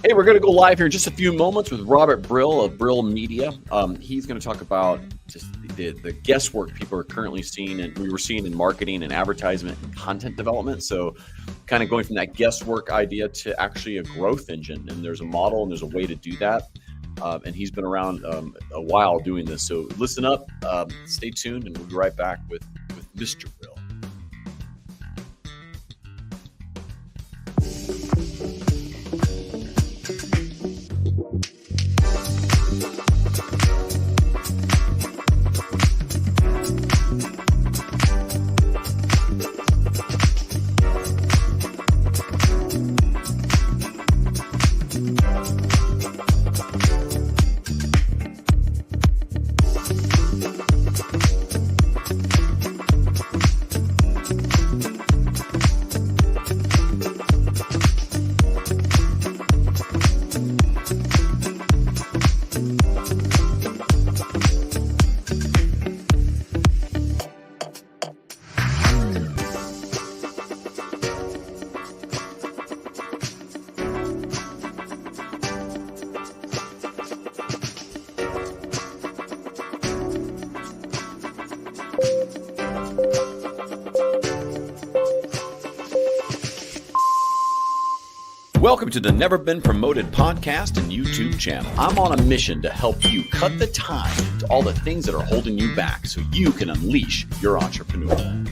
Hey, we're going to go live here in just a few moments with Robert Brill of Brill Media. He's going to talk about just the guesswork people are currently seeing, and we were seeing in marketing and advertisement and content development. So kind of going from that guesswork idea to actually a growth engine. And there's a model and there's a way to do that. And he's been around a while doing this. So listen up, stay tuned, and we'll be right back with Mr. Brill. Welcome to the Never Been Promoted podcast and YouTube channel. I'm on a mission to help you cut the time to all the things that are holding you back so you can unleash your entrepreneur.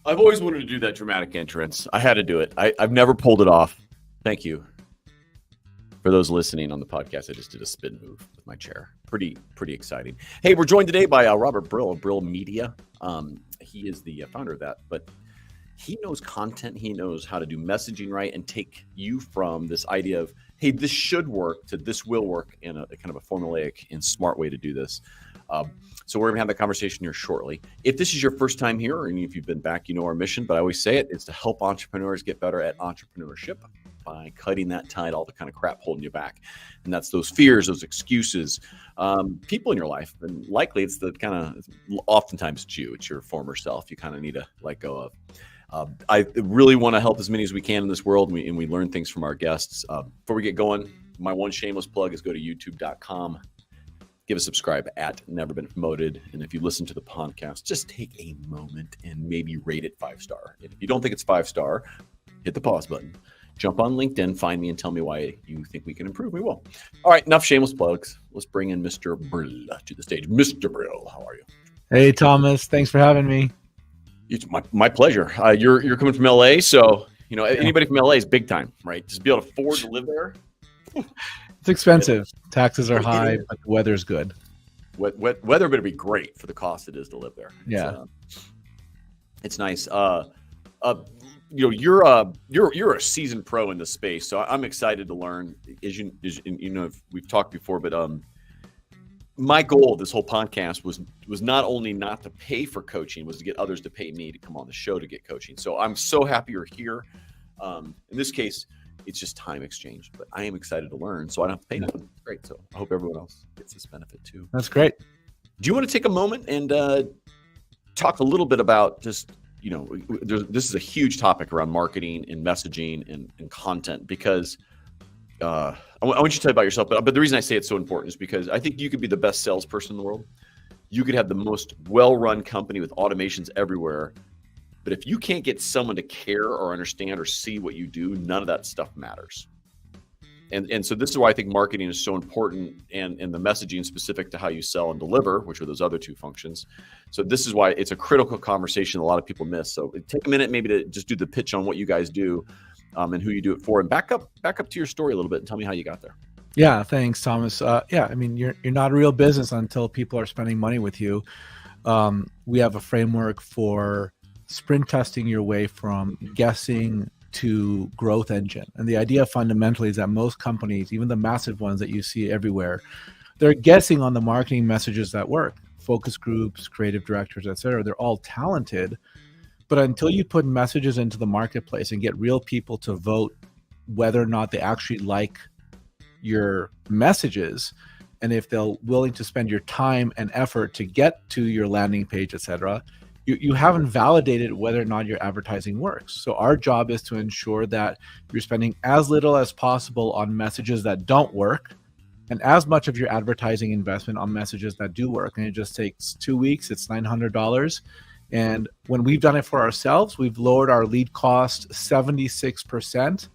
I've always wanted to do that dramatic entrance. I had to do it. I've never pulled it off. Thank you. For those listening on the podcast, I just did a spin move with my chair. Pretty exciting. Hey, we're joined today by Robert Brill of Brill Media. He is the founder of that, but he knows content. He knows how to do messaging right and take you from this idea of, hey, this should work to this will work in a kind of a formulaic and smart way to do this. So we're going to have that conversation here shortly. If this is your first time here, and if you've been back, you know our mission, but I always say it's to help entrepreneurs get better at entrepreneurship by cutting that tide, all the kind of crap holding you back. And that's those fears, those excuses, people in your life. And likely it's the kind of, oftentimes it's you, it's your former self you kind of need to let go of. I really want to help as many as we can in this world, and we learn things from our guests. Before we get going, my one shameless plug is go to youtube.com. Give a subscribe at Never Been Promoted. And if you listen to the podcast, just take a moment and maybe rate it 5-star. If you don't think it's 5-star, hit the pause button. Jump on LinkedIn, find me, and tell me why you think we can improve. We will. All right, enough shameless plugs. Let's bring in Mr. Brill to the stage. Mr. Brill, how are you? Hey, Thomas. Thanks for having me. It's my pleasure. You're coming from LA, so anybody from LA is big time, right? Just be able to afford to live there. It's expensive. Taxes are high, but the weather's good. Weather better be great for the cost it is to live there. It's nice. You're a seasoned pro in this space, so I'm excited to learn. We've talked before, but my goal of this whole podcast was not only not to pay for coaching, was to get others to pay me to come on the show to get coaching. So I'm so happy you're here. In this case, it's just time exchanged, but I am excited to learn, so I don't have to pay nothing. Great. So I hope everyone else gets this benefit too. That's great. Do you want to take a moment and talk a little bit about just, this is a huge topic around marketing and messaging and content, because I want you to tell you about yourself, but the reason I say it's so important is because I think you could be the best salesperson in the world. You could have the most well-run company with automations everywhere. But if you can't get someone to care or understand or see what you do, none of that stuff matters. And so this is why I think marketing is so important, and the messaging specific to how you sell and deliver, which are those other two functions. So this is why it's a critical conversation a lot of people miss. So take a minute maybe to just do the pitch on what you guys do and who you do it for, and back up to your story a little bit and tell me how you got there. Yeah, thanks, Thomas. You're not a real business until people are spending money with you. We have a framework for sprint testing your way from guessing to growth engine. And the idea fundamentally is that most companies, even the massive ones that you see everywhere, they're guessing on the marketing messages that work. Focus groups, creative directors, et cetera, they're all talented. But until you put messages into the marketplace and get real people to vote whether or not they actually like your messages, and if they're willing to spend your time and effort to get to your landing page, et cetera, you haven't validated whether or not your advertising works. So our job is to ensure that you're spending as little as possible on messages that don't work, and as much of your advertising investment on messages that do work. And it just takes 2 weeks. It's $900. And when we've done it for ourselves, we've lowered our lead cost 76%.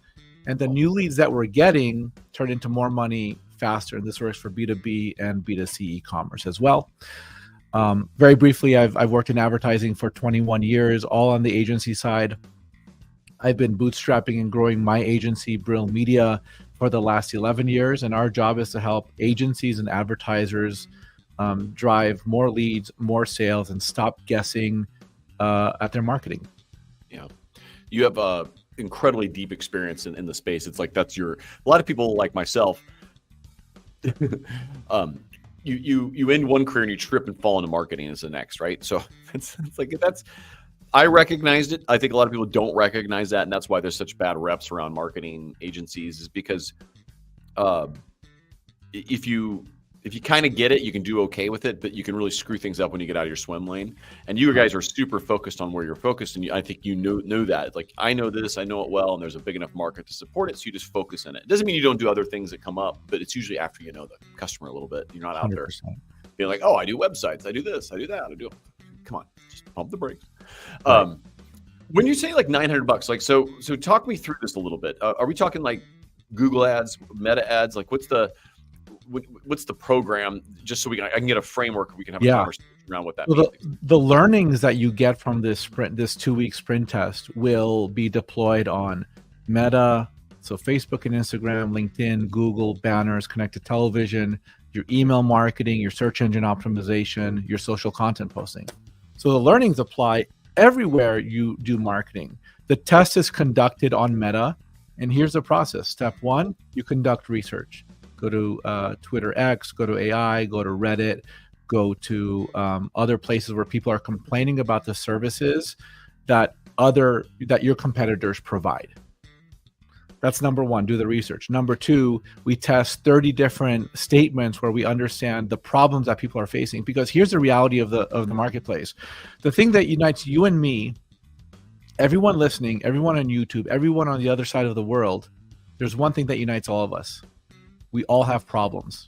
And the new leads that we're getting turn into more money faster. And this works for B2B and B2C e-commerce as well. Very briefly, I've worked in advertising for 21 years, all on the agency side. I've been bootstrapping and growing my agency, Brill Media, for the last 11 years. And our job is to help agencies and advertisers drive more leads, more sales, and stop guessing at their marketing. Yeah. You have incredibly deep experience in the space. It's like a lot of people like myself, you end one career and you trip and fall into marketing as the next, right? So it's like I recognized it. I think a lot of people don't recognize that, and that's why there's such bad reps around marketing agencies, is because if you kind of get it, you can do okay with it, but you can really screw things up when you get out of your swim lane. And you guys are super focused on where you're focused, and I think you know that. It's like, I know this, I know it well, and there's a big enough market to support it, so you just focus in it. It doesn't mean you don't do other things that come up, but it's usually after you know the customer a little bit. You're not out 100%. There being like, oh, I do websites, I do this, I do that, come on, just pump the brakes. Right. When you say like $900, like so talk me through this a little bit. Are we talking like Google ads, Meta ads? Like what's the program, just so I can get a framework, we can have a conversation around what that means. The learnings that you get from this 2-week sprint test will be deployed on Meta, so Facebook and Instagram, LinkedIn, Google, banners, connected television, your email marketing, your search engine optimization, your social content posting. So the learnings apply everywhere you do marketing. The test is conducted on Meta, and here's the process. Step 1, you conduct research. Go to Twitter X, go to AI, go to Reddit, go to other places where people are complaining about the services that your competitors provide. That's number 1, do the research. Number 2, we test 30 different statements where we understand the problems that people are facing. Because here's the reality of the marketplace. The thing that unites you and me, everyone listening, everyone on YouTube, everyone on the other side of the world, there's one thing that unites all of us. We all have problems.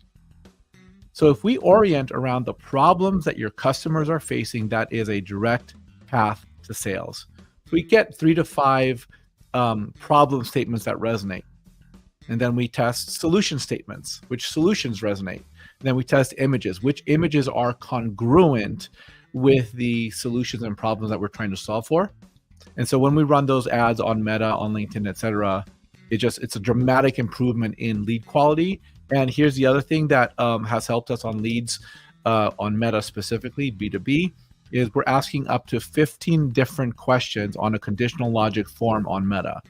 So if we orient around the problems that your customers are facing, that is a direct path to sales. So we get 3 to 5 problem statements that resonate. And then we test solution statements, which solutions resonate. And then we test images, which images are congruent with the solutions and problems that we're trying to solve for. And so when we run those ads on Meta, on LinkedIn, et cetera, it's a dramatic improvement in lead quality. And here's the other thing that has helped us on leads on Meta specifically, B2B, is we're asking up to 15 different questions on a conditional logic form on Meta.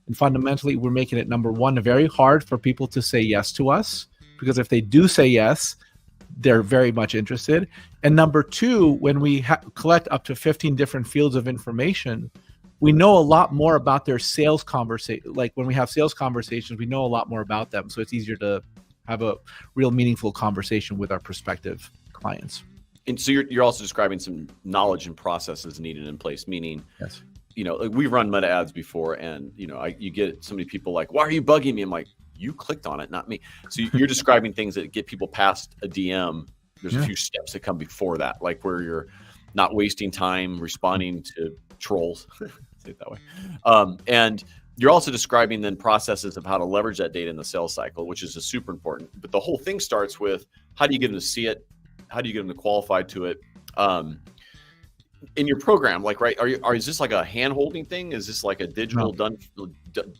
And fundamentally, we're making it, number 1, very hard for people to say yes to us, because if they do say yes, they're very much interested. And number 2, when we collect up to 15 different fields of information, we know a lot more about their sales conversation. Like when we have sales conversations, we know a lot more about them. So it's easier to have a real meaningful conversation with our prospective clients. And so you're also describing some knowledge and processes needed in place, meaning, yes, like we've run Meta ads before, and you get so many people like, why are you bugging me? I'm like, you clicked on it, not me. So you're describing things that get people past a DM. There's a few steps that come before that, like where you're not wasting time responding to trolls, say it that way. And you're also describing then processes of how to leverage that data in the sales cycle, which is super important. But the whole thing starts with, how do you get them to see it? How do you get them to qualify to it? In your program, like, right, is this like a hand-holding thing? Is this like a digital done?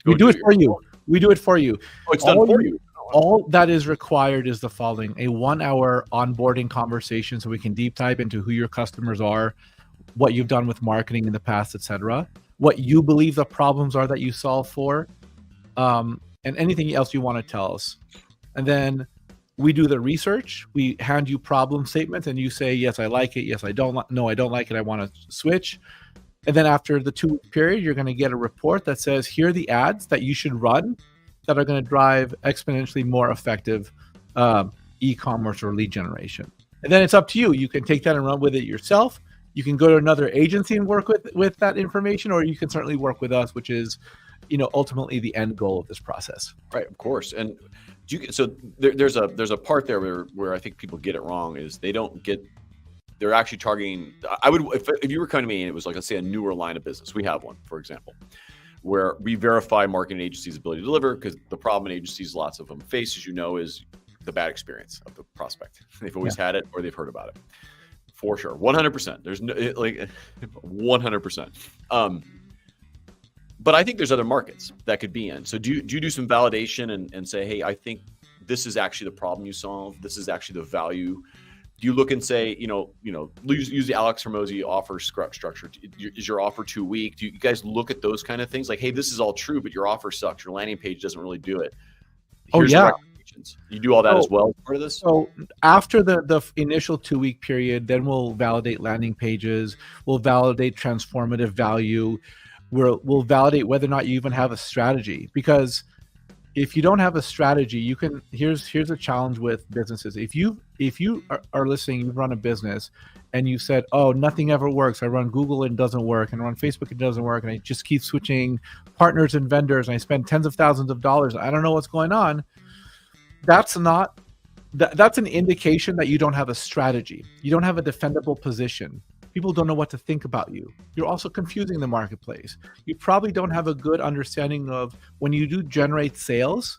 We do it for you. We do it for you. Oh, it's done for you. All that is required is the following: a 1-hour onboarding conversation, so we can deep dive into who your customers are, what you've done with marketing in the past, etc. what you believe the problems are that you solve for, and anything else you want to tell us. And then we do the research. We hand you problem statements, and you say, yes, I like it. Yes, I don't. No, I don't like it. I want to switch. And then after the 2-week period, you're going to get a report that says, here are the ads that you should run that are going to drive exponentially more effective e-commerce or lead generation. And then it's up to you. You can take that and run with it yourself. You can go to another agency and work with that information, or you can certainly work with us, which is, ultimately the end goal of this process. Right, of course. And there's a part there where I think people get it wrong, is they're actually targeting. I would, if you were coming to me and it was like, let's say, a newer line of business, we have one, for example, where we verify marketing agencies' ability to deliver, because the problem in agencies, lots of them face, as you know, is the bad experience of the prospect. They've always had it, or they've heard about it. For sure, 100%. There's no 100%. But I think there's other markets that could be in. So do you do some validation and say, hey, I think this is actually the problem you solve. This is actually the value. Do you look and say, use the Alex Hormozi offer structure? Is your offer too weak? Do you guys look at those kind of things? Like, hey, this is all true, but your offer sucks. Your landing page doesn't really do it. Here's the recommendations. You do all that as well part of this? So after the initial 2-week period, then we'll validate landing pages. We'll validate transformative value. We'll validate whether or not you even have a strategy, because if you don't have a strategy, here's a challenge with businesses. If you are listening, you run a business and you said, oh, nothing ever works. I run Google and it doesn't work, and I run Facebook and it doesn't work, and I just keep switching partners and vendors, and I spend tens of thousands of dollars. I don't know what's going on. That's an indication that you don't have a strategy. You don't have a defendable position. People don't know what to think about you. You're also confusing the marketplace. You probably don't have a good understanding of, when you do generate sales,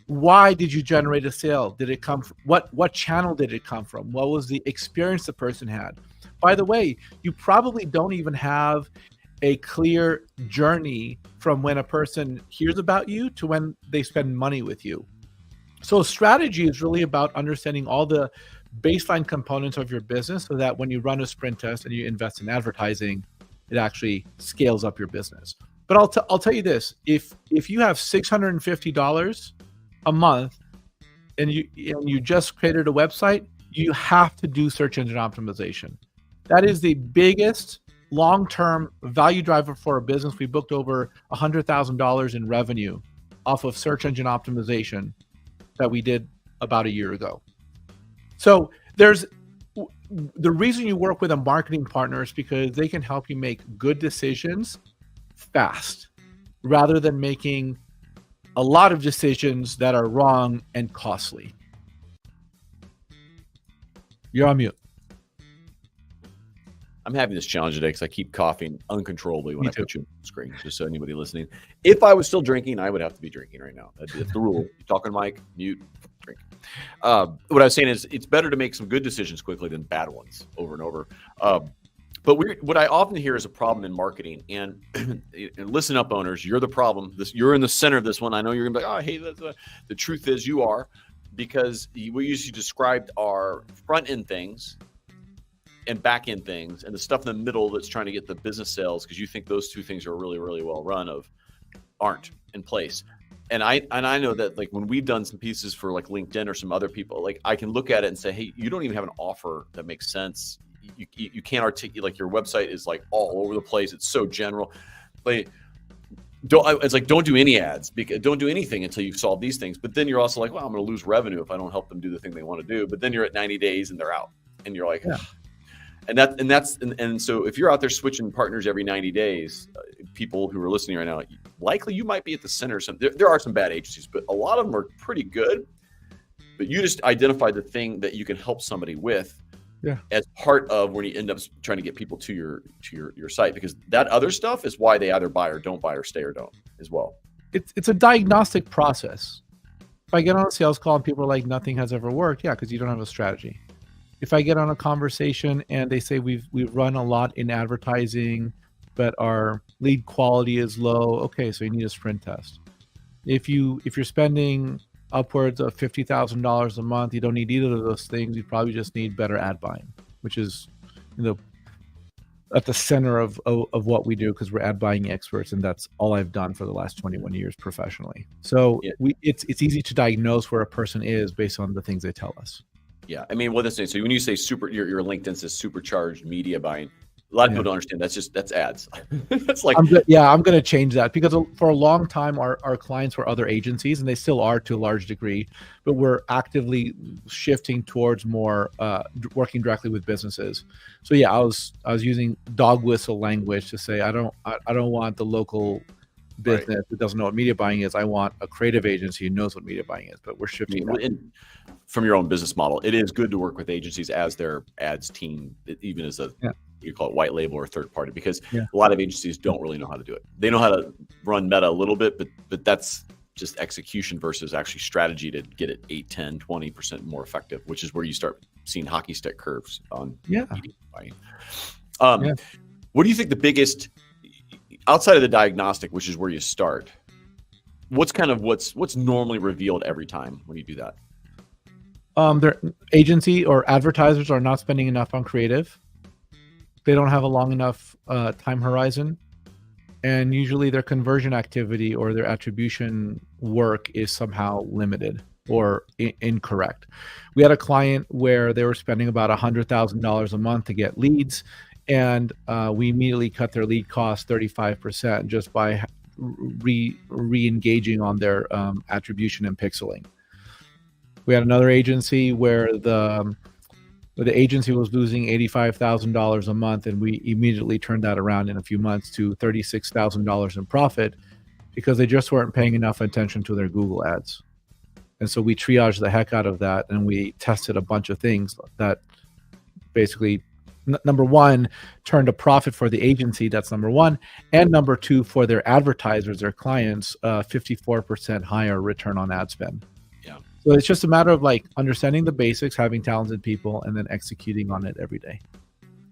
why did you generate a sale? Did it come from what channel did it come from? What was the experience the person had? By the way, you probably don't even have a clear journey from when a person hears about you to when they spend money with you. So strategy is really about understanding all the baseline components of your business, so that when you run a sprint test and you invest in advertising, it actually scales up your business. But I'll tell you this: if you have $650 a month and you just created a website, you have to do search engine optimization. That is the biggest long-term value driver for a business. We booked over $100,000 in revenue off of search engine optimization that we did about a year ago. So there's the reason you work with a marketing partner is because they can help you make good decisions fast, rather than making a lot of decisions that are wrong and costly. You're on mute. I'm having this challenge today because I keep coughing uncontrollably when I put you on the screen, just so anybody listening. If I was still drinking, I would have to be drinking right now. That's the rule. You talking, Mike, mute, drink. What I was saying is, it's better to make some good decisions quickly than bad ones over and over. But what I often hear is a problem in marketing, and listen up, owners, you're the problem. You're in the center of this one. I know you're gonna be like, oh, hey, the truth is you are, because we usually described our front end things and back end things, and the stuff in the middle that's trying to get the business sales, because you think those two things are really, really well run, aren't in place. And I know that, like, when we've done some pieces for like LinkedIn or some other people, like, I can look at it and say, hey, you don't even have an offer that makes sense. You can't articulate, like, your website is like all over the place. It's so general. Like, don't do any ads, because don't do anything until you've solved these things. But then you're also like, well, I'm going to lose revenue if I don't help them do the thing they want to do. But then you're at 90 days and they're out, and you're like, and so if you're out there switching partners every 90 days, people who are listening right now, likely you might be at the center. There are some bad agencies, but a lot of them are pretty good. But you just identify the thing that you can help somebody with, as part of when you end up trying to get people to your site, because that other stuff is why they either buy or don't buy, or stay or don't as well. It's a diagnostic process. If I get on a sales call and people are like, nothing has ever worked, because you don't have a strategy. If I get on a conversation and they say we've run a lot in advertising, but our lead quality is low, okay, so you need a sprint test. If you're spending upwards of $50,000 a month, you don't need either of those things. You probably just need better ad buying, which is, at the center of what we do, because we're ad buying experts, and that's all I've done for the last 21 years professionally. So Yeah. it's easy to diagnose where a person is based on the things they tell us. Yeah. I mean, so when you say your LinkedIn says supercharged media buying, a lot of people don't understand. That's ads. That's like, I'm going to change that, because for a long time our clients were other agencies, and they still are to a large degree, but we're actively shifting towards more working directly with businesses. So yeah, I was using dog whistle language to say I don't want the local business that doesn't know what media buying is. I want a creative agency who knows what media buying is. But we're shifting from your own business model. It is good to work with agencies as their ads team, even as you call it white label or third party, because a lot of agencies don't really know how to do it. They know how to run Meta a little bit, but that's just execution versus actually strategy to get it 8, 10, 20% more effective, which is where you start seeing hockey stick curves on media buying. What do you think the biggest, outside of the diagnostic, which is where you start, what's normally revealed every time when you do that? Their agency or advertisers are not spending enough on creative. They don't have a long enough time horizon, and usually their conversion activity or their attribution work is somehow limited or incorrect. We had a client where they were spending about $100,000 a month to get leads, and we immediately cut their lead cost 35% just by re-engaging on their attribution and pixeling. We had another agency where the agency was losing $85,000 a month, and we immediately turned that around in a few months to $36,000 in profit, because they just weren't paying enough attention to their Google ads. And so we triaged the heck out of that, and we tested a bunch of things that basically, number one, turned a profit for the agency. That's number one. And number two, for their advertisers, their clients, 54% higher return on ad spend. So it's just a matter of like understanding the basics, having talented people, and then executing on it every day.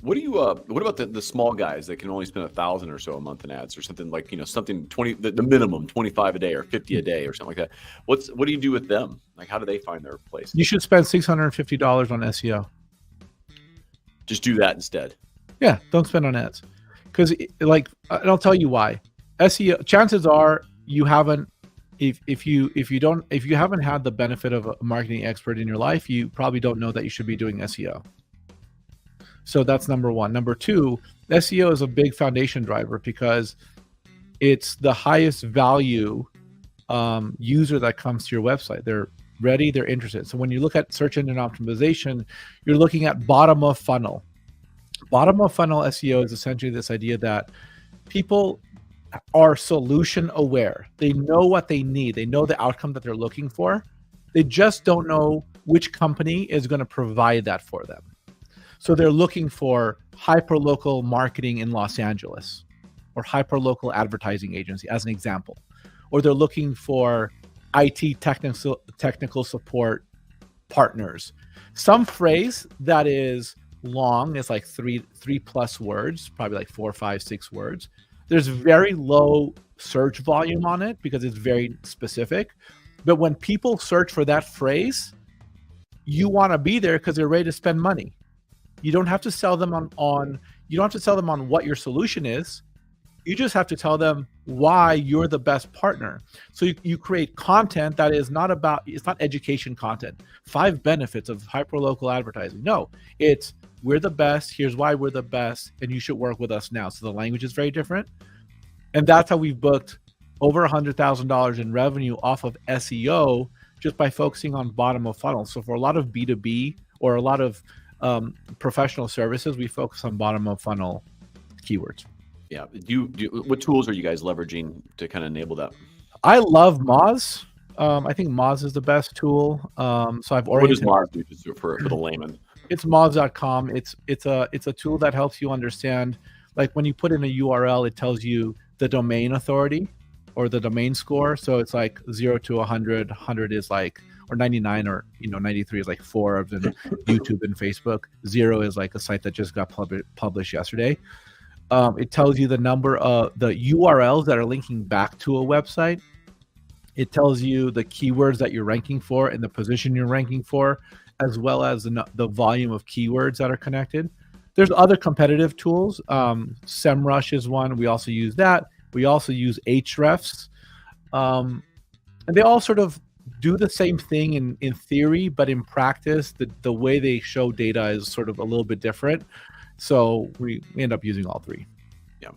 What do you? What about the small guys that can only spend $1,000 or so a month in ads, or something like, something 20, the minimum 25 a day or 50 a day or something like that? What do you do with them? Like, how do they find their place? You should spend $650 on SEO. Just do that instead. Yeah, don't spend on ads, because and I'll tell you why. SEO, chances are you haven't. If you haven't had the benefit of a marketing expert in your life, you probably don't know that you should be doing SEO. So that's number one. Number two, SEO is a big foundation driver, because it's the highest value user that comes to your website. They're ready, they're interested. So when you look at search engine optimization, you're looking at bottom of funnel. Bottom of funnel SEO is essentially this idea that people are solution aware. They know what they need. They know the outcome that they're looking for. They just don't know which company is going to provide that for them. So they're looking for hyperlocal marketing in Los Angeles, or hyperlocal advertising agency as an example. Or they're looking for IT technical support partners. Some phrase that is long, is like three plus words, probably like 4, 5, 6 words. There's very low search volume on it because it's very specific. But when people search for that phrase, you want to be there because they're ready to spend money. You don't have to sell them on what your solution is. You just have to tell them why you're the best partner. So you create content that is it's not education content. 5 benefits of hyperlocal advertising. No, it's we're the best. Here's why we're the best, and you should work with us now. So the language is very different, and that's how we've booked over $100,000 in revenue off of SEO just by focusing on bottom of funnel. So for a lot of B2B or a lot of professional services, we focus on bottom of funnel keywords. Yeah. What tools are you guys leveraging to kind of enable that? I love Moz. I think Moz is the best tool. So I've oriented. What does Moz do for the layman? It's Moz.com. It's a tool that helps you understand, like when you put in a URL, it tells you the domain authority or the domain score. So it's like 0 to 100. 100 is like, or 99, or 93 is like Forbes and YouTube and Facebook. 0 is like a site that just got published yesterday. It tells you the number of the URLs that are linking back to a website. It tells you the keywords that you're ranking for and the position you're ranking for, as well as the volume of keywords that are connected. There's other competitive tools. SEMrush is one. We also use that. We also use Ahrefs. And they all sort of do the same thing in theory, but in practice, the way they show data is sort of a little bit different. So we end up using all three. Yeah.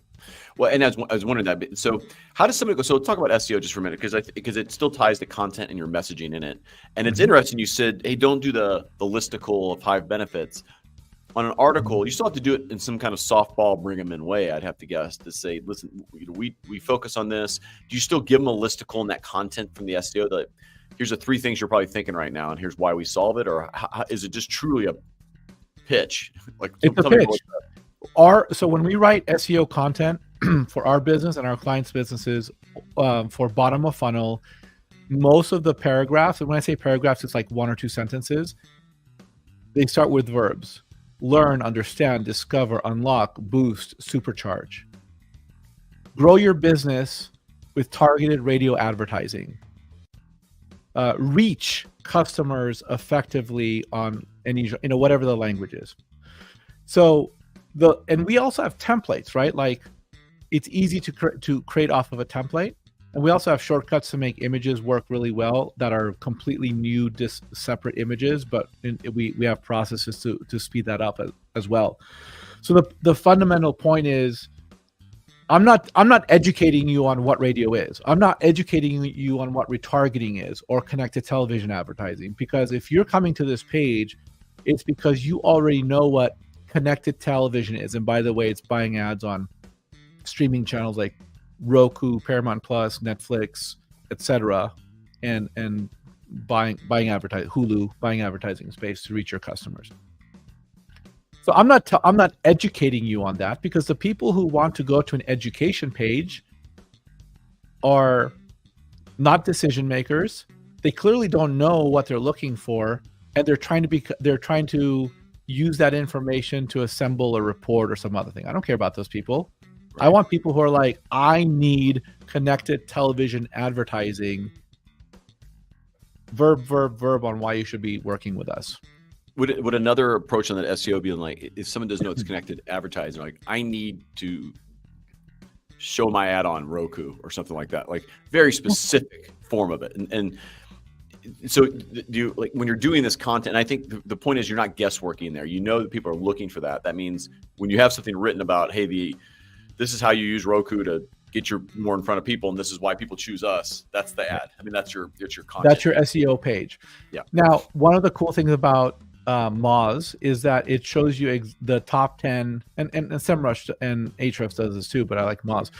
Well, and I was wondering that. So how does somebody go? So let's talk about SEO just for a minute, because it still ties the content and your messaging in it. And it's interesting. You said, hey, don't do the listicle of Hive benefits. On an article, you still have to do it in some kind of softball, bring them in way, I'd have to guess, to say, listen, we focus on this. Do you still give them a listicle in that content from the SEO that here's the 3 things you're probably thinking right now, and here's why we solve it? Or how, is it just truly a pitch? Like, it's a pitch. So when we write SEO content for our business and our clients' businesses, for bottom of funnel, most of the paragraphs, and when I say paragraphs, it's like 1 or 2 sentences, they start with verbs. Learn, understand, discover, unlock, boost, supercharge. Grow your business with targeted radio advertising. Reach customers effectively on any, whatever the language is. So and we also have templates, right? Like, it's easy to create off of a template. And we also have shortcuts to make images work really well that are completely new, separate images, but we have processes to speed that up as well. So the fundamental point is, I'm not educating you on what radio is. I'm not educating you on what retargeting is or connected television advertising, because if you're coming to this page, it's because you already know what connected television is. And by the way, it's buying ads on streaming channels like Roku, Paramount Plus, Netflix, etc., and buying advertising, Hulu, buying advertising space to reach your customers. So I'm not educating you on that, because the people who want to go to an education page are not decision makers. They clearly don't know what they're looking for, and they're trying to use that information to assemble a report or some other thing. I don't care about those people. Right. I want people who are like, I need connected television advertising. Verb on why you should be working with us. Would another approach on that SEO be like, if someone doesn't know it's connected advertising, like, I need to show my ad on Roku or something like that, like very specific form of it. And so do you, like, when you're doing this content, and I think the point is you're not guessworking there. You know that people are looking for that. That means when you have something written about, hey, this is how you use Roku to get your more in front of people, and this is why people choose us. That's the ad. I mean, that's your content. That's your SEO page. Yeah. Now, one of the cool things about Moz is that it shows you the top 10, and SEMrush and Ahrefs does this too, but I like Moz.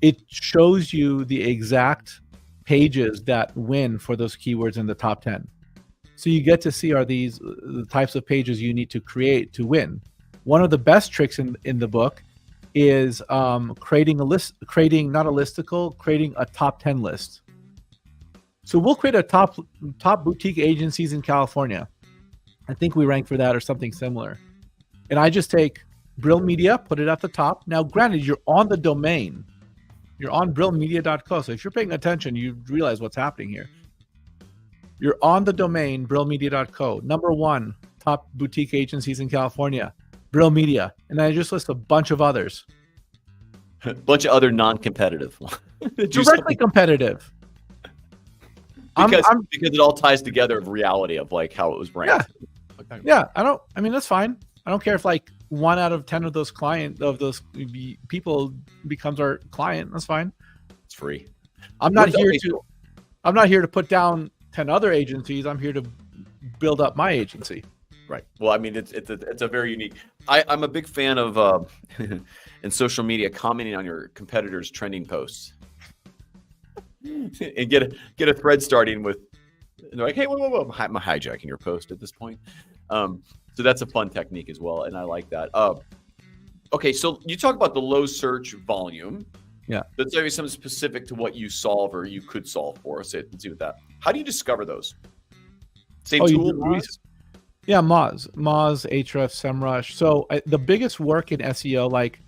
It shows you the exact pages that win for those keywords in the top 10. So you get to see, are these the types of pages you need to create to win. One of the best tricks in the book is creating a top 10 list. So we'll create a top boutique agencies in California. I think we rank for that or something similar. And I just take Brill Media, put it at the top. Now, granted, you're on the domain. You're on brillmedia.co. So if you're paying attention, you realize what's happening here. You're on the domain, brillmedia.co. Number 1, top boutique agencies in California, Brill Media. And I just list a bunch of others. A bunch of other non-competitive ones. Directly competitive. Because it all ties together of reality of like how it was ranked. Yeah. I mean, that's fine. I don't care if like 1 out of 10 of those people becomes our client. That's fine. It's free. I'm not here to put down 10 other agencies. I'm here to build up my agency. Right. Well, I mean, it's a very unique. I'm a big fan of in social media commenting on your competitors' trending posts, and get a thread starting with, they're like, hey, whoa, I'm hijacking your post at this point. So that's a fun technique as well, and I like that. Okay, so you talk about the low search volume. Yeah. Let's say something specific to what you solve or you could solve for. Let's see with that. How do you discover those? Same tool? Yeah, Moz, Ahrefs, SEMrush. So the biggest work in SEO, like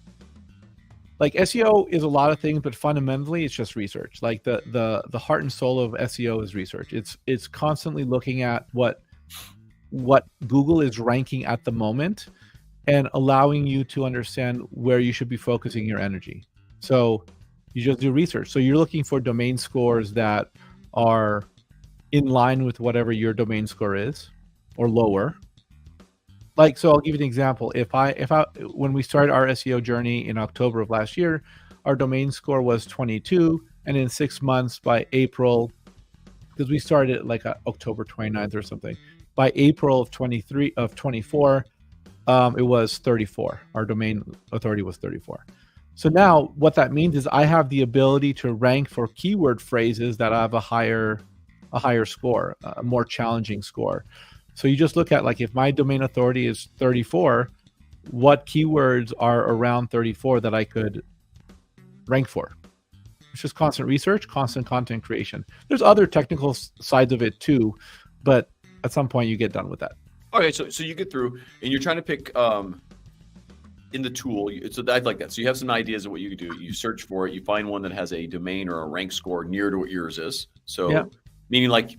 SEO is a lot of things, but fundamentally it's just research. Like the heart and soul of SEO is research. It's constantly looking at what Google is ranking at the moment, and allowing you to understand where you should be focusing your energy. So you just do research. So you're looking for domain scores that are in line with whatever your domain score is or lower. Like, so I'll give you an example. If I when we started our SEO journey in October of last year, our domain score was 22, and in 6 months by April, because we started like October 29th or something, by April of 24, it was 34. Our domain authority was 34. So now what that means is I have the ability to rank for keyword phrases that have a higher score, a more challenging score. So you just look at, like, if my domain authority is 34, what keywords are around 34 that I could rank for? It's just constant research, constant content creation. There's other technical sides of it too, but at some point you get done with that. Okay, so you get through and you're trying to pick in the tool. So I like that. So you have some ideas of what you could do. You search for it. You find one that has a domain or a rank score near to what yours is. So Yeah. meaning, like,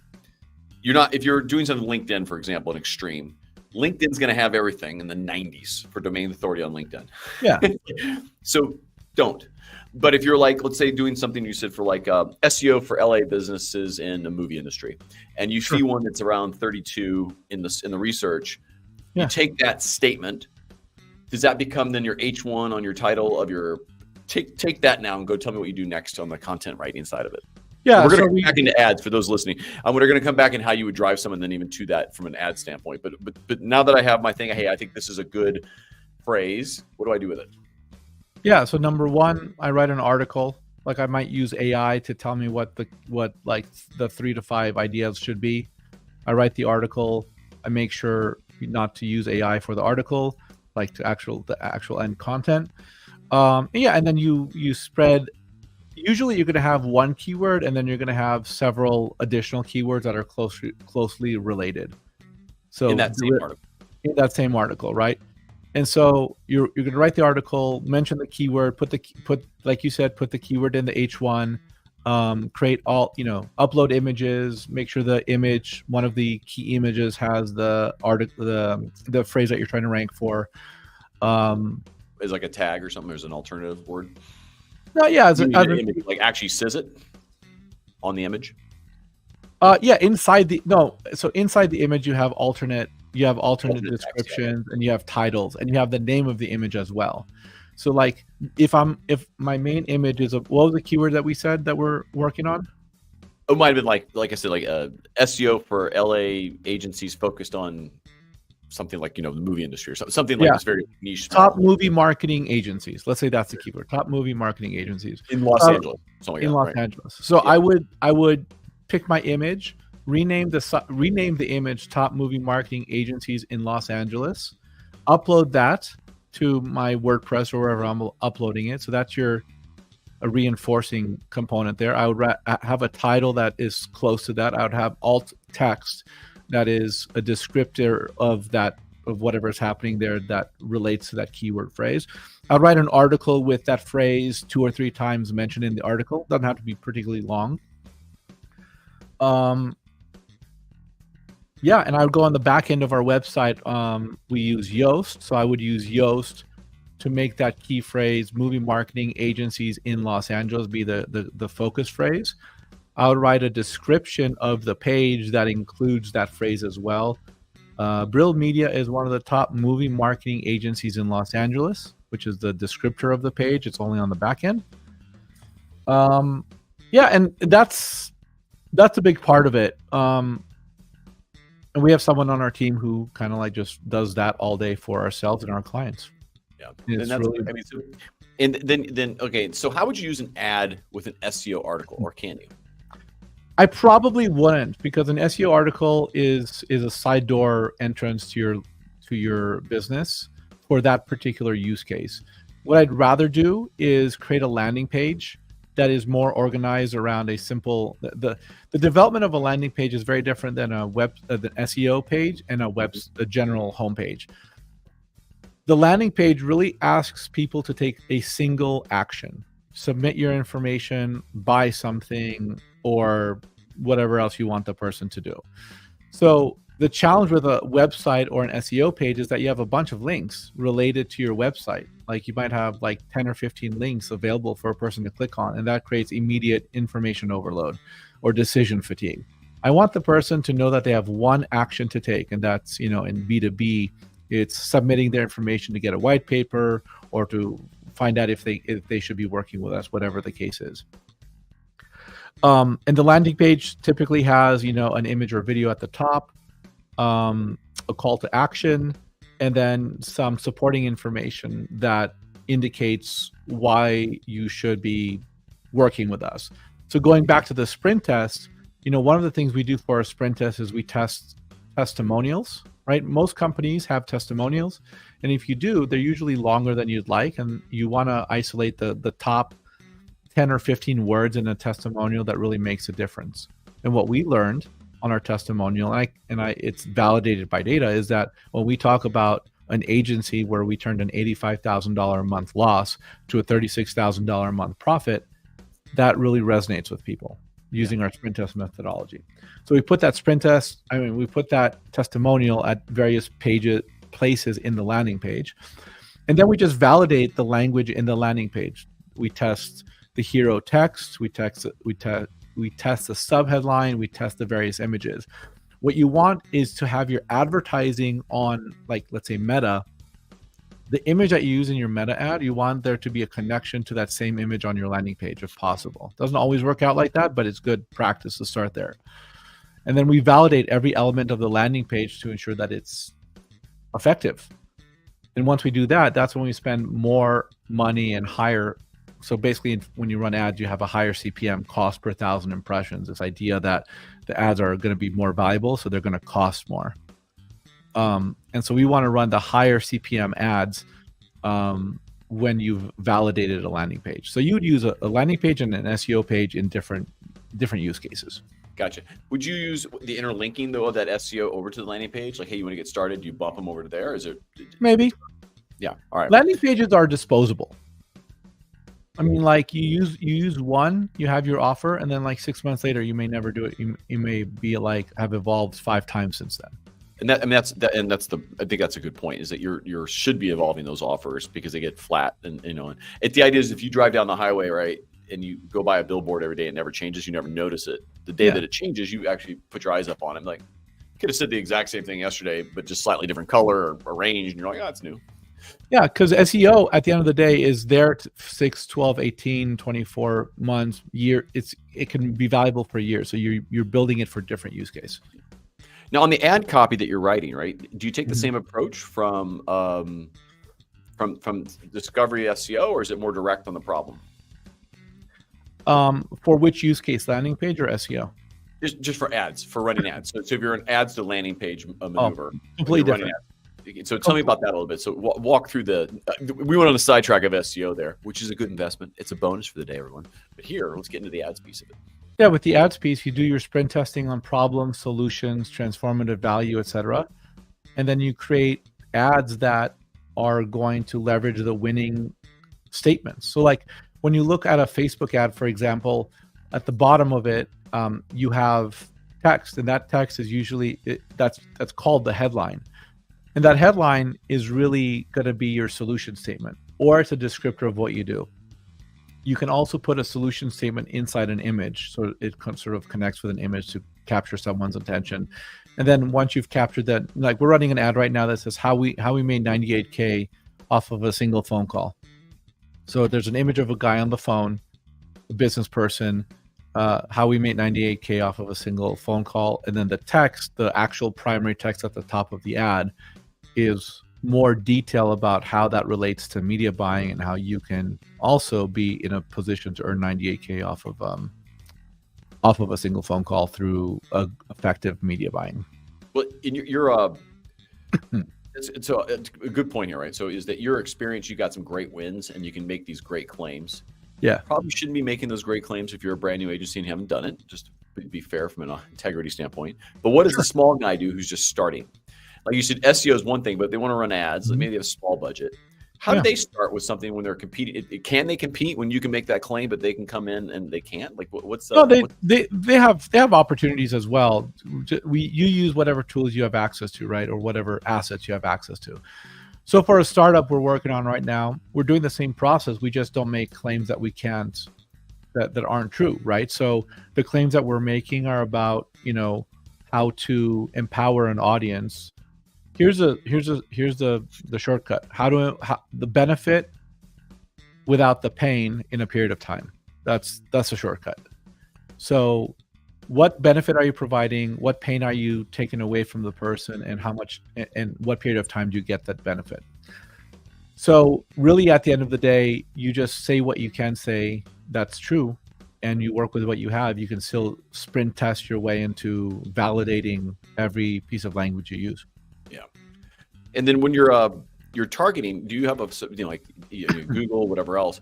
if you're doing something LinkedIn, for example, an extreme, LinkedIn's going to have everything in the 90s for domain authority on LinkedIn. Yeah. So don't. But if you're, like, let's say doing something you said for like SEO for LA businesses in the movie industry, and you see one that's around 32 in the research, you take that statement. Does that become then your H1 on your title of your take that now and go tell me what you do next on the content writing side of it? Yeah, we're going to come back into ads for those listening. We're going to come back in how you would drive someone, then even to that from an ad standpoint. But now that I have my thing, hey, I think this is a good phrase. What do I do with it? Yeah. So number one, I write an article. Like, I might use AI to tell me what the 3 to 5 ideas should be. I write the article. I make sure not to use AI for the article, like the actual end content. And then you spread. Usually you're going to have one keyword, and then you're going to have several additional keywords that are closely related. So in that same article, right? And so you're going to write the article, mention the keyword, put like you said, put the keyword in the H1, create upload images, make sure one of the key images has the phrase that you're trying to rank for. Is like a tag or something. There's an alternative word. No, yeah, image, like, actually says it on the image. Inside the image you have alternate descriptions, and you have titles, and you have the name of the image as well. So, like, if my main image is what was the keyword that we said that we're working on? It might have been like I said, like SEO for LA agencies focused on something like, the movie industry or something like this very niche. Top movie marketing agencies. Let's say that's the keyword. Top movie marketing agencies in Los Angeles. Angeles. So I would pick my image, rename the image Top Movie Marketing Agencies in Los Angeles, upload that to my WordPress or wherever I'm uploading it. So that's a reinforcing component there. I would have a title that is close to that. I would have alt text that is a descriptor of whatever is happening there that relates to that keyword phrase. I'll write an article with that phrase 2 or 3 times mentioned in the article. Doesn't have to be particularly long. And I would go on the back end of our website. We use Yoast, so I would use Yoast to make that key phrase "movie marketing agencies in Los Angeles" be the focus phrase. I would write a description of the page that includes that phrase as well. Brill Media is one of the top movie marketing agencies in Los Angeles, which is the descriptor of the page. It's only on the back end. And that's a big part of it. And we have someone on our team who kind of like just does that all day for ourselves and our clients. Yeah, and that's really, okay. So how would you use an ad with an SEO article, or can you? I probably wouldn't, because an SEO article is a side door entrance to your business for that particular use case. What I'd rather do is create a landing page that is more organized around a simple. The development of a landing page is very different than an SEO page and a general homepage. The landing page really asks people to take a single action: submit your information, buy something, or whatever else you want the person to do. So The challenge with a website or an SEO page is that you have a bunch of links related to your website. Like you might have like 10 or 15 links available for a person to click on, and that creates immediate information overload or decision fatigue. I want the person to know that they have one action to take, and that's, in B2B, it's submitting their information to get a white paper or to find out if they should be working with us, whatever the case is. And the landing page typically has, an image or video at the top, a call to action, and then some supporting information that indicates why you should be working with us. So going back to the sprint test, one of the things we do for a sprint test is we test testimonials, right? Most companies have testimonials, and if you do, they're usually longer than you'd like, and you want to isolate the top 10 or 15 words in a testimonial that really makes a difference. And what we learned on our testimonial, and it's validated by data, is that when we talk about an agency where we turned an $85,000 a month loss to a $36,000 a month profit, that really resonates with people using our sprint test methodology. So we put that we put that testimonial at various places in the landing page, and then we just validate the language in the landing page. We test the hero text, we test the subheadline, we test the various images. What you want is to have your advertising on, like, let's say Meta. The image that you use in your Meta ad, you want there to be a connection to that same image on your landing page if possible. Doesn't always work out like that, but it's good practice to start there. And then we validate every element of the landing page to ensure that it's effective. And once we do that, that's when we spend more money and higher. So basically, when you run ads, you have a higher CPM, cost per 1,000 impressions. This idea that the ads are going to be more valuable, so they're going to cost more. And so we want to run the higher CPM ads when you've validated a landing page. So you would use a landing page and an SEO page in different use cases. Gotcha. Would you use the interlinking though of that SEO over to the landing page? Like, hey, you want to get started? Do you bump them over to there? Is it? Maybe. Yeah. All right. Landing pages are disposable. I mean, like you use one, you have your offer, and then like 6 months later, you may never do it. You may be like have evolved 5 times since then. And I think that's a good point, is that you should be evolving those offers because they get flat, and and the idea is if you drive down the highway, right, and you go by a billboard every day, it never changes, you never notice it. The day that it changes, you actually put your eyes up on it. Like, you could have said the exact same thing yesterday, but just slightly different color or arranged, and you're like, oh, it's new. Yeah, because SEO at the end of the day is there 6, 12, 18, 24 months, year. It can be valuable for a year. So you're building it for different use case. Now, on the ad copy that you're writing, right, do you take the same approach from discovery SEO, or is it more direct on the problem? For which use case, landing page or SEO? Just for ads, for running ads. So if you're an ads to landing page maneuver, completely different. So tell me about that a little bit. So walk through we went on a sidetrack of SEO there, which is a good investment. It's a bonus for the day, everyone. But here, let's get into the ads piece of it. Yeah, with the ads piece, you do your sprint testing on problems, solutions, transformative value, etc. And then you create ads that are going to leverage the winning statements. So like when you look at a Facebook ad, for example, at the bottom of it, you have text, and that text is usually, that's called the headline. And that headline is really going to be your solution statement, or it's a descriptor of what you do. You can also put a solution statement inside an image, so it sort of connects with an image to capture someone's attention. And then once you've captured that, like we're running an ad right now that says how we made 98K off of a single phone call. So there's an image of a guy on the phone, a business person, how we made 98K off of a single phone call. And then the text, the actual primary text at the top of the ad, is more detail about how that relates to media buying and how you can also be in a position to earn 98K off of a single phone call through effective media buying. Well, it's a good point here, right? So is that your experience, you got some great wins and you can make these great claims. Yeah. Probably shouldn't be making those great claims if you're a brand new agency and haven't done it, just to be fair from an integrity standpoint. But what does the small guy do who's just starting? Like you said, SEO is one thing, but they want to run ads. Maybe they have a small budget. How do they start with something when they're competing? Can they compete when you can make that claim, but they can come in and they can't? Like, what's No, they have opportunities as well. You use whatever tools you have access to, right, or whatever assets you have access to. So for a startup we're working on right now, we're doing the same process. We just don't make claims that we can't, that aren't true, right? So the claims that we're making are about, how to empower an audience. Here's the shortcut. How the benefit without the pain in a period of time. That's a shortcut. So what benefit are you providing? What pain are you taking away from the person, and how much and what period of time do you get that benefit? So really at the end of the day, you just say what you can say that's true, and you work with what you have. You can still sprint test your way into validating every piece of language you use. Yeah. And then when you're targeting, do you have like Google, whatever else,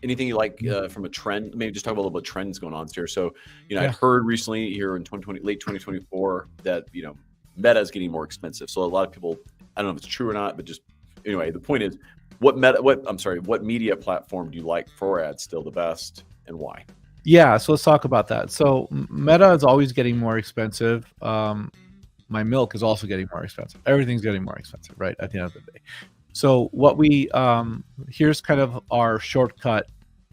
anything you like from a trend? Maybe just talk about a little bit of trends going on here. So, I heard recently here in 2020, late 2024, that Meta is getting more expensive. So a lot of people, I don't know if it's true or not, but just anyway, the point is, what media platform do you like for ads still the best, and why? Yeah, so let's talk about that. So Meta is always getting more expensive. My milk is also getting more expensive. Everything's getting more expensive, right, at the end of the day. So what here's kind of our shortcut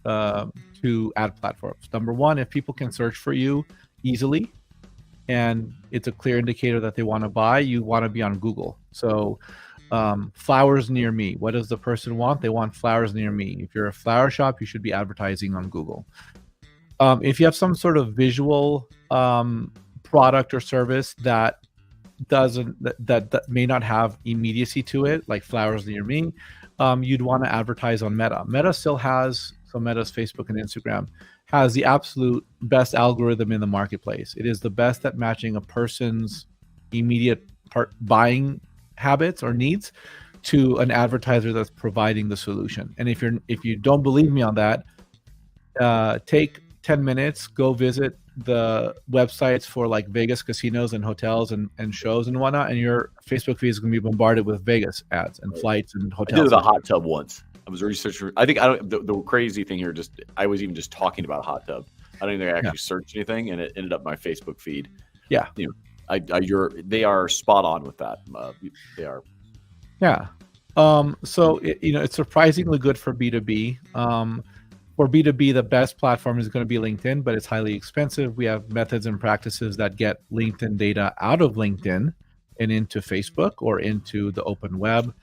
to ad platforms. Number one, if people can search for you easily and it's a clear indicator that they want to buy, you want to be on Google. So flowers near me. What does the person want? They want flowers near me. If you're a flower shop, you should be advertising on Google. If you have some sort of visual product or service that that may not have immediacy to it, like flowers near me, you'd want to advertise on Meta. Meta's Facebook and Instagram has the absolute best algorithm in the marketplace. It is the best at matching a person's immediate buying habits or needs to an advertiser that's providing the solution. And if you don't believe me on that, take 10 minutes, go visit the websites for like Vegas casinos and hotels and shows and whatnot, and your Facebook feed is going to be bombarded with Vegas ads and flights and hotels. I did it with a hot tub once. I was researching. The crazy thing here, I was even just talking about a hot tub. I don't think I actually searched anything, and it ended up my Facebook feed. Yeah, they are spot on with that. They are. Yeah. So it's surprisingly good for B2B. For B2B, the best platform is going to be LinkedIn, but it's highly expensive. We have methods and practices that get LinkedIn data out of LinkedIn and into Facebook or into the open web.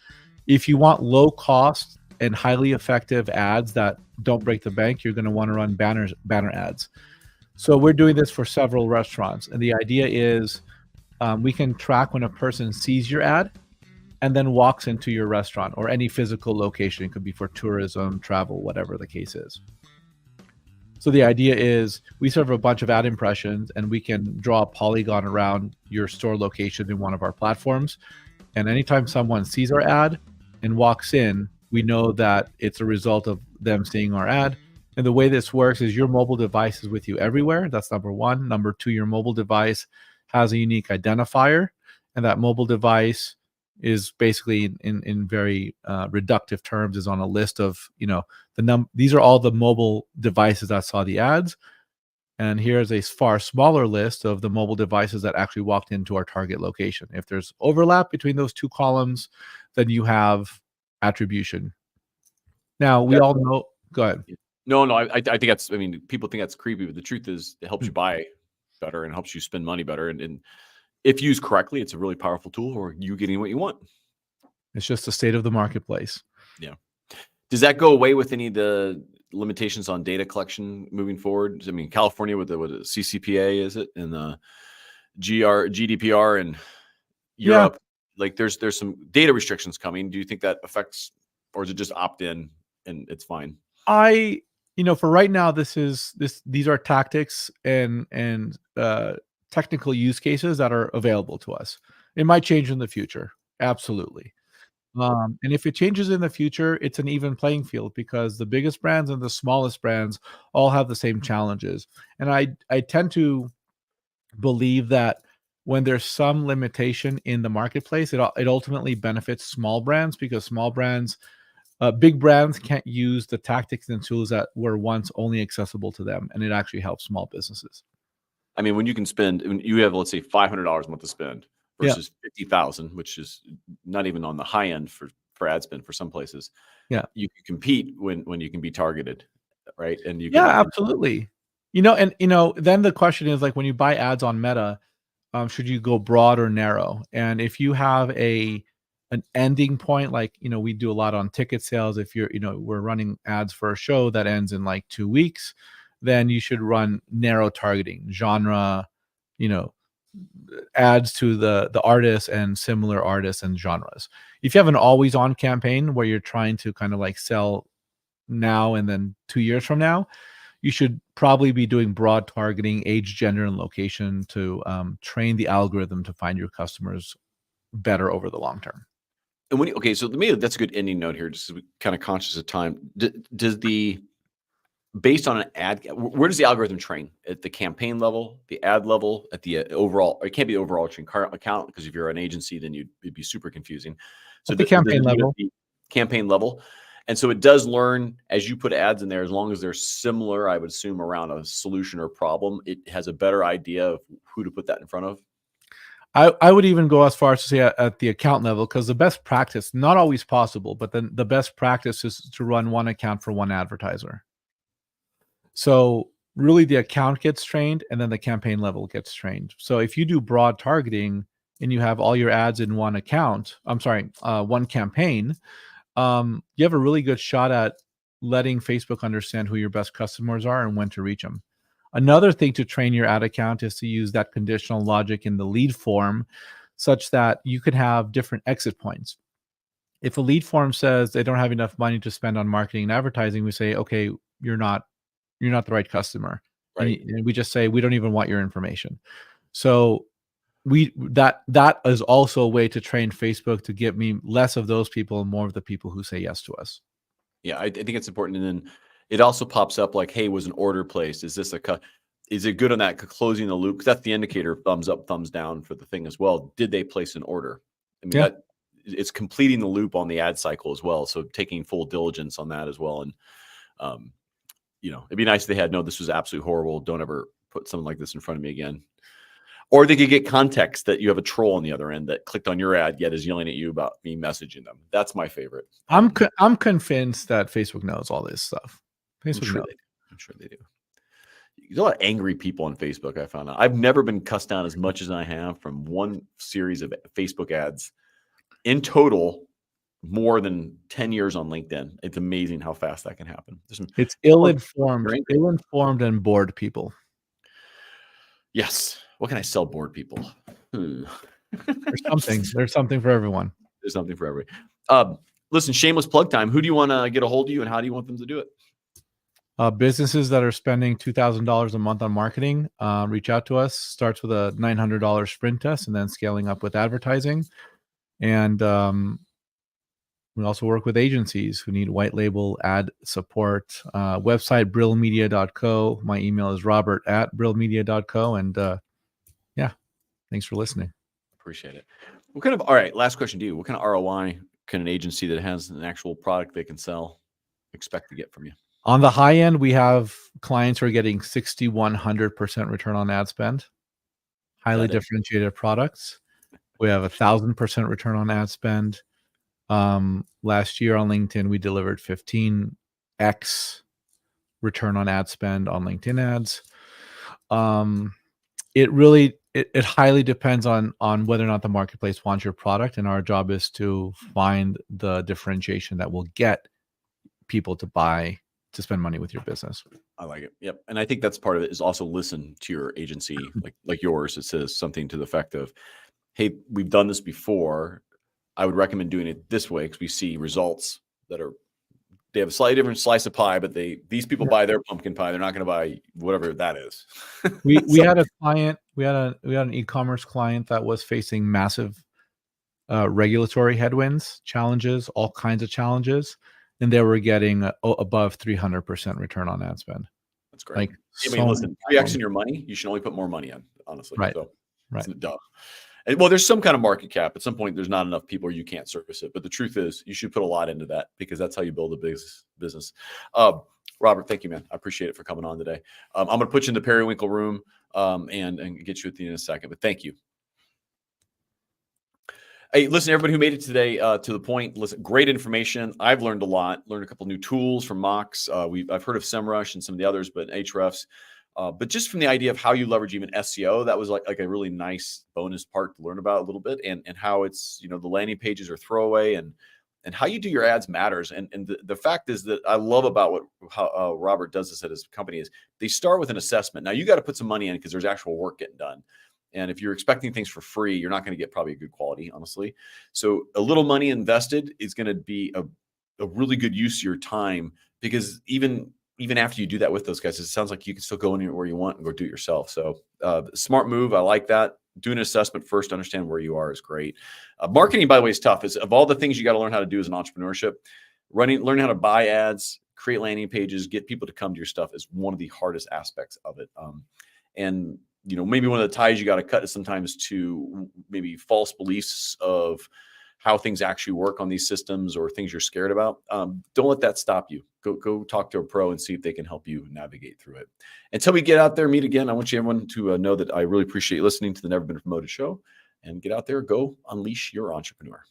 If you want low cost and highly effective ads that don't break the bank, you're going to want to run banner ads. So we're doing this for several restaurants. And the idea is we can track when a person sees your ad and then walks into your restaurant or any physical location. It could be for tourism, travel, whatever the case is. So the idea is we serve a bunch of ad impressions, and we can draw a polygon around your store location in one of our platforms. And anytime someone sees our ad and walks in, we know that it's a result of them seeing our ad. And the way this works is your mobile device is with you everywhere. That's number one. Number two, your mobile device has a unique identifier, and that mobile device is basically in very reductive terms is on a list of these are all the mobile devices that saw the ads, and here's a far smaller list of the mobile devices that actually walked into our target location. If there's overlap between those two columns, then you have attribution. Now we all know. Go ahead. No, I think that's. I mean, people think that's creepy, but the truth is, it helps you buy better and helps you spend money better, and if used correctly, it's a really powerful tool for you getting what you want. It's just the state of the marketplace. Yeah. Does that go away with any of the limitations on data collection moving forward? I mean, California with the CCPA, is it, and the GDPR, and Europe, like there's some data restrictions coming. Do you think that affects, or is it just opt in and it's fine? For right now, these are tactics and technical use cases that are available to us. It might change in the future. Absolutely. And if it changes in the future, it's an even playing field because the biggest brands and the smallest brands all have the same challenges. And I tend to believe that when there's some limitation in the marketplace, it ultimately benefits small brands because small brands Big brands can't use the tactics and tools that were once only accessible to them, and it actually helps small businesses. I mean, when you can spend, when you have, let's say, $500 a month to spend Yeah. versus 50,000, which is not even on the high end for ad spend for some places. Yeah. You can compete when you can be targeted, right? And you Yeah, can, absolutely. Then the question is, like, when you buy ads on Meta, should you go broad or narrow? And if you have an ending point, like, we do a lot on ticket sales. If we're running ads for a show that ends in like 2 weeks, then you should run narrow targeting, genre, you know, ads to the artists and similar artists and genres. If you have an always on campaign where you're trying to kind of like sell now and then 2 years from now, you should probably be doing broad targeting, age, gender, and location to train the algorithm to find your customers better over the long term. and okay, so maybe that's a good ending note here, just kind of conscious of time. Based on an ad, where does the algorithm train? At the campaign level, the ad level, at the overall? It can't be overarching account, because if you're an agency, then it'd be super confusing. So At the campaign does it level. be campaign level, and so it does learn as you put ads in there. As long as they're similar, I would assume, around a solution or problem, it has a better idea of who to put that in front of. I would even go as far as to say at the account level, because the best practice, not always possible, but then the best practice is to run one account for one advertiser. So really the account gets trained and then the campaign level gets trained. So if you do broad targeting and you have all your ads in one account, one campaign, you have a really good shot at letting Facebook understand who your best customers are and when to reach them. Another thing to train your ad account is to use that conditional logic in the lead form such that you could have different exit points. If a lead form says they don't have enough money to spend on marketing and advertising, we say, okay, you're not the right customer. Right. And we just say, we don't even want your information. So that is also a way to train Facebook to give me less of those people and more of the people who say yes to us. Yeah, I think it's important. And then it also pops up like, hey, was an order placed? Is this is it good on that closing the loop? Because that's the indicator, thumbs up, thumbs down for the thing as well. Did they place an order? I mean, Yeah. it's completing the loop on the ad cycle as well. So taking full diligence on that as well. And, it'd be nice if they had, no, this was absolutely horrible. Don't ever put something like this in front of me again. Or they could get context that you have a troll on the other end that clicked on your ad yet is yelling at you about me messaging them. That's my favorite. I'm convinced that Facebook knows all this stuff. Facebook knows. I'm sure they do. There's a lot of angry people on Facebook, I found out. I've never been cussed down as much as I have from one series of Facebook ads. In total, more than 10 years on LinkedIn. It's amazing how fast that can happen. It's ill-informed and bored people. Yes. What can I sell bored people? There's something for everyone. There's something for everybody. Listen, shameless plug time. Who do you want to get a hold of you, and how do you want them to do it? Businesses that are spending $2,000 a month on marketing, reach out to us. Starts with a $900 sprint test and then scaling up with advertising. And we also work with agencies who need white label ad support. Website, brillmedia.co. My email is robert@brillmedia.co. And thanks for listening. Appreciate it. All right, last question to you. What kind of ROI can an agency that has an actual product they can sell expect to get from you? On the high end, we have clients who are getting 6,100% return on ad spend. Highly differentiated products. We have 1,000% return on ad spend. Last year on LinkedIn, we delivered 15x return on ad spend on LinkedIn ads. It highly depends on whether or not the marketplace wants your product, and our job is to find the differentiation that will get people to spend money with your business. I like it. Yep. And I think that's part of it, is also listen to your agency, like yours. It says something to the effect of, hey, we've done this before. I would recommend doing it this way because we see results that they have a slightly different slice of pie, but these people buy their pumpkin pie. They're not going to buy whatever that is. We had a client, we had an e-commerce client that was facing massive regulatory headwinds, challenges, all kinds of challenges, and they were getting above 300% return on ad spend. That's great. Listen, 3x in your money, you should only put more money in, honestly. Right. So, right. Duh. And, well, there's some kind of market cap. At some point, there's not enough people or you can't service it. But the truth is, you should put a lot into that because that's how you build a business. Robert, thank you, man. I appreciate it for coming on today. I'm going to put you in the periwinkle room and get you at the end in a second. But thank you. Hey, listen, everybody who made it today to the point, listen, great information. I've learned a lot, learned a couple new tools from Mox. I've heard of SEMrush and some of the others, but Ahrefs. But just from the idea of how you leverage even SEO, that was like a really nice bonus part to learn about a little bit, and how it's, the landing pages are throwaway, and how you do your ads matters. And the fact is that I love about how Robert does this at his company is they start with an assessment. Now you got to put some money in because there's actual work getting done. And if you're expecting things for free, you're not going to get probably a good quality, honestly. So a little money invested is going to be a really good use of your time, because even after you do that with those guys, it sounds like you can still go anywhere you want and go do it yourself. So smart move. I like that. Doing an assessment first to understand where you are is great. Marketing, by the way, is tough. Is of all the things you got to learn how to do as an entrepreneurship, learn how to buy ads, create landing pages, get people to come to your stuff is one of the hardest aspects of it. And maybe one of the ties you got to cut is sometimes to maybe false beliefs of how things actually work on these systems or things you're scared about. Don't let that stop you. Go talk to a pro and see if they can help you navigate through it. Until we get out there, meet again, I want everyone to know that I really appreciate listening to the Never Been Promoted show, and get out there, go unleash your entrepreneur.